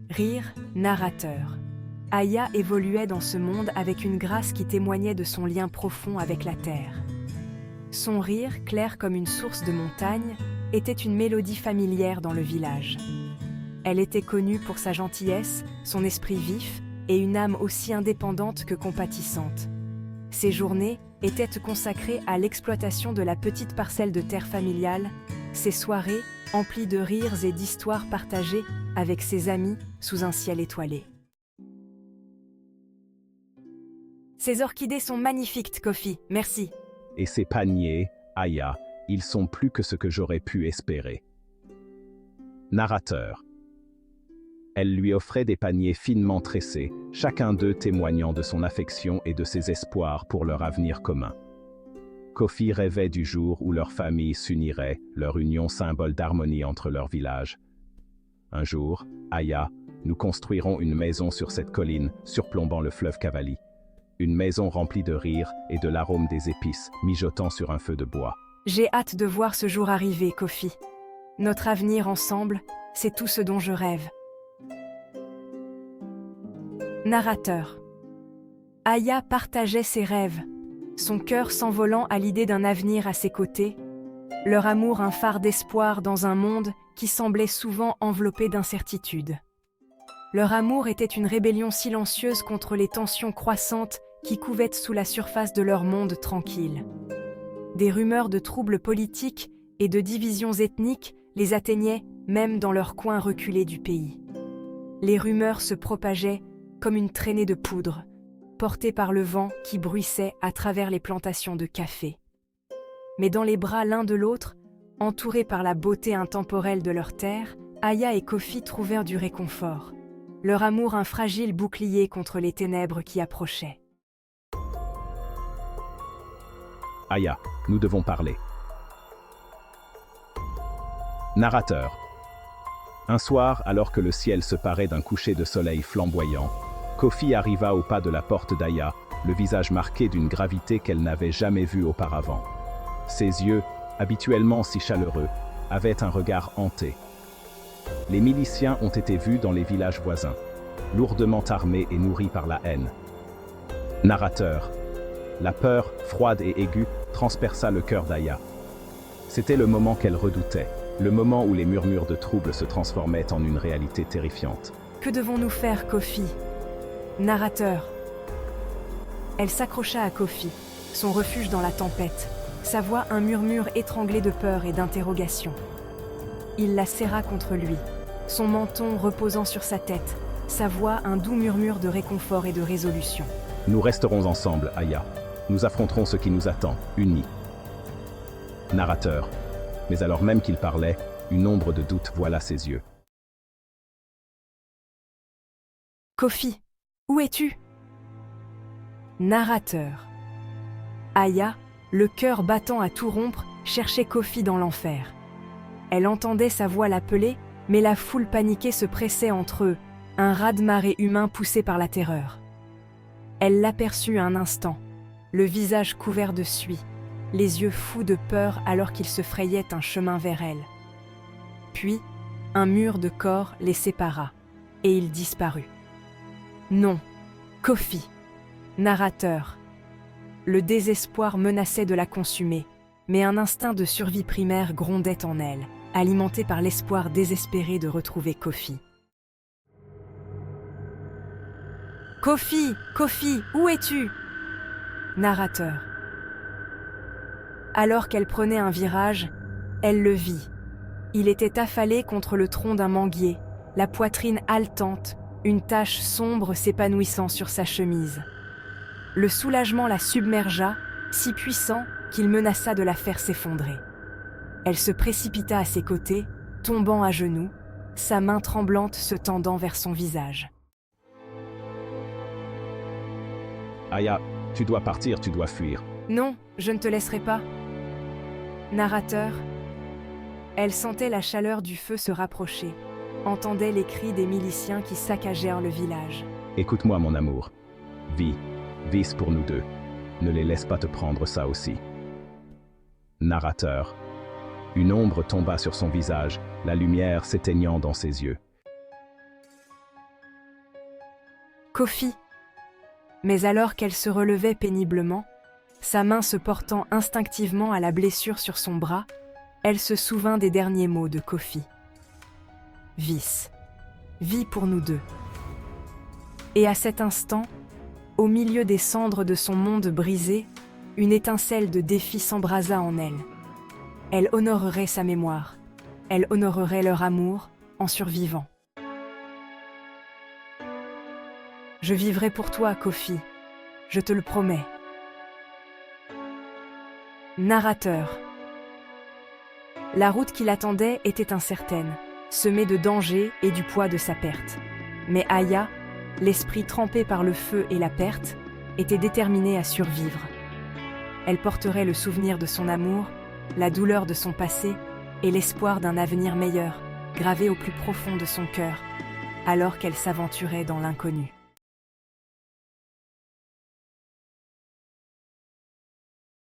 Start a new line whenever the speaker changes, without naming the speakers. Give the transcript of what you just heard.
Rire, narrateur. Aya évoluait dans ce monde avec une grâce qui témoignait de son lien profond avec la terre. Son rire, clair comme une source de montagne, était une mélodie familière dans le village. Elle était connue pour sa gentillesse, son esprit vif et une âme aussi indépendante que compatissante. Ses journées étaient consacrées à l'exploitation de la petite parcelle de terre familiale, ses soirées emplies de rires et d'histoires partagées avec ses amis sous un ciel étoilé. Ces orchidées sont magnifiques, Kofi, merci.
Et ces paniers, Aya, ils sont plus que ce que j'aurais pu espérer. Narrateur. Elle lui offrait des paniers finement tressés, chacun d'eux témoignant de son affection et de ses espoirs pour leur avenir commun. Kofi rêvait du jour où leur famille s'unirait, leur union symbole d'harmonie entre leurs villages. Un jour, Aya, nous construirons une maison sur cette colline, surplombant le fleuve Cavali. Une maison remplie de rires et de l'arôme des épices, mijotant sur un feu de bois.
J'ai hâte de voir ce jour arriver, Kofi. Notre avenir ensemble, c'est tout ce dont je rêve. Narrateur. Aya partageait ses rêves, son cœur s'envolant à l'idée d'un avenir à ses côtés, leur amour un phare d'espoir dans un monde qui semblait souvent enveloppé d'incertitudes. Leur amour était une rébellion silencieuse contre les tensions croissantes qui couvaient sous la surface de leur monde tranquille. Des rumeurs de troubles politiques et de divisions ethniques les atteignaient même dans leurs coins reculés du pays. Les rumeurs se propageaient comme une traînée de poudre, portée par le vent qui bruissait à travers les plantations de café. Mais dans les bras l'un de l'autre, entourés par la beauté intemporelle de leur terre, Aya et Kofi trouvèrent du réconfort, leur amour un fragile bouclier contre les ténèbres qui approchaient.
Aya, nous devons parler. Narrateur. Un soir, alors que le ciel se parait d'un coucher de soleil flamboyant, Kofi arriva au pas de la porte d'Aya, le visage marqué d'une gravité qu'elle n'avait jamais vue auparavant. Ses yeux, habituellement si chaleureux, avaient un regard hanté. Les miliciens ont été vus dans les villages voisins, lourdement armés et nourris par la haine. Narrateur. La peur, froide et aiguë, transperça le cœur d'Aya. C'était le moment qu'elle redoutait, le moment où les murmures de trouble se transformaient en une réalité terrifiante.
Que devons-nous faire, Kofi ? Narrateur. Elle s'accrocha à Kofi, son refuge dans la tempête, sa voix un murmure étranglé de peur et d'interrogation. Il la serra contre lui, son menton reposant sur sa tête, sa voix un doux murmure de réconfort et de résolution.
Nous resterons ensemble, Aya. Nous affronterons ce qui nous attend, unis. Narrateur. Mais alors même qu'il parlait, une ombre de doute voila ses yeux.
Kofi, où es-tu ? Narrateur. Aya, le cœur battant à tout rompre, cherchait Kofi dans l'enfer. Elle entendait sa voix l'appeler, mais la foule paniquée se pressait entre eux, un raz-de-marée humain poussé par la terreur. Elle l'aperçut un instant, le visage couvert de suie, les yeux fous de peur alors qu'il se frayait un chemin vers elle. Puis, un mur de corps les sépara, et il disparut. Non, Kofi, narrateur. Le désespoir menaçait de la consumer, mais un instinct de survie primaire grondait en elle, alimenté par l'espoir désespéré de retrouver Kofi. Kofi, Kofi, où es-tu ? Narrateur. Alors qu'elle prenait un virage, elle le vit. Il était affalé contre le tronc d'un manguier, la poitrine haletante, une tache sombre s'épanouissant sur sa chemise. Le soulagement la submergea, si puissant qu'il menaça de la faire s'effondrer. Elle se précipita à ses côtés, tombant à genoux, sa main tremblante se tendant vers son visage.
Aya, tu dois partir, tu dois fuir.
Non, je ne te laisserai pas. Narrateur. Elle sentait la chaleur du feu se rapprocher, entendait les cris des miliciens qui saccagèrent le village.
Écoute-moi, mon amour. Vis pour nous deux. Ne les laisse pas te prendre ça aussi. Narrateur. Une ombre tomba sur son visage, la lumière s'éteignant dans ses yeux.
Kofi. Mais alors qu'elle se relevait péniblement, sa main se portant instinctivement à la blessure sur son bras, elle se souvint des derniers mots de Kofi. Vis. Vie pour nous deux. Et à cet instant, au milieu des cendres de son monde brisé, une étincelle de défi s'embrasa en elle. Elle honorerait sa mémoire. Elle honorerait leur amour en survivant. Je vivrai pour toi, Kofi. Je te le promets. Narrateur. La route qui l'attendait était incertaine, semée de dangers et du poids de sa perte. Mais Aya, l'esprit trempé par le feu et la perte, était déterminée à survivre. Elle porterait le souvenir de son amour, la douleur de son passé et l'espoir d'un avenir meilleur, gravé au plus profond de son cœur, alors qu'elle s'aventurait dans l'inconnu.